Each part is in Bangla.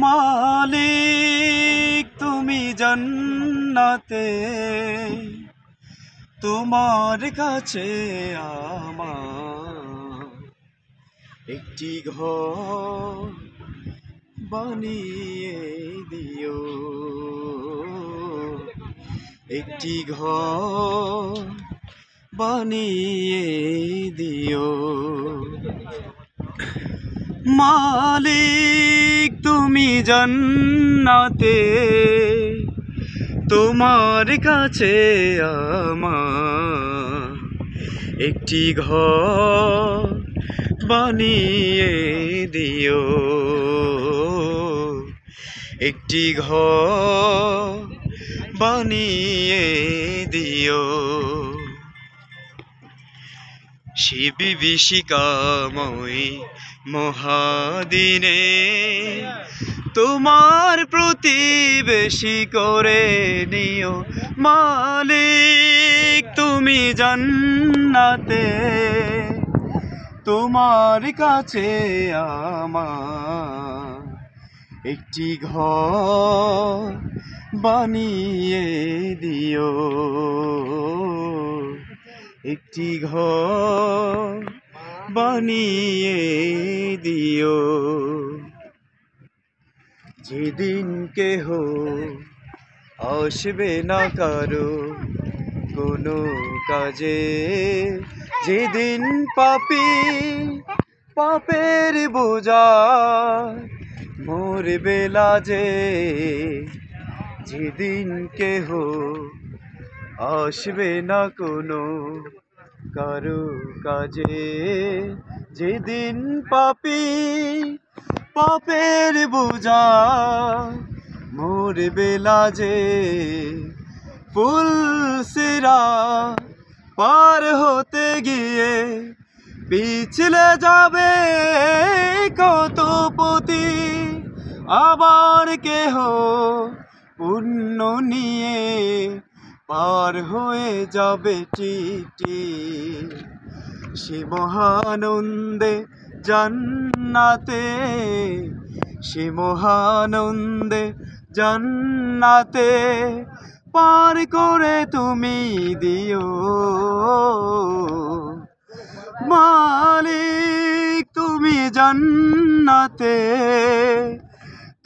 মালিক তুমি জান্নাতে, তোমার কাছে আমার একটি ঘর বানিয়ে দিও, একটি ঘর বানিয়ে দিও। মালিক তুমি জান্নাতে, তোমার কাছে আমার একটি ঘর বানিয়ে দিও, একটি ঘর বানিয়ে দিও। সে বিভীষিকাময় মহাদিনে তোমার প্রতিবেশী করে নিও। মালিক তুমি জান্নাতে, তোমার কাছে আমার একটি ঘর বানিয়ে দিও, একটি ঘর বানিয়ে দিও। যেদিন কেহ আসবে না কারো কোনো কাজে, যেদিন পাপী পাপের বোঝা মরবে লাজে, যেদিন কেহ আসবে না কোনো কারো কাজে, যেদিন পাপী পাপের বোঝা মরবে লাজে, ফুলসিরা পার হতে গিয়ে পিছলে যাবে কত পতি, আবার কেহ পুণ্য নিয়ে পার হয়ে যাবে টিটি। সে মহানন্দে জান্নাতে, সে মহানন্দে জান্নাতে পার করে তুমি দিও। মালিক তুমি জান্নাতে,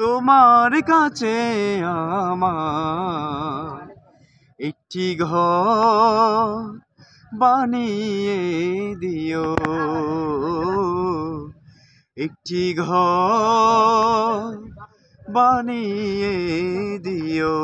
তোমার কাছে আমার একটি ঘর বানিয়ে দিও, একটি ঘর বানিয়ে দিও।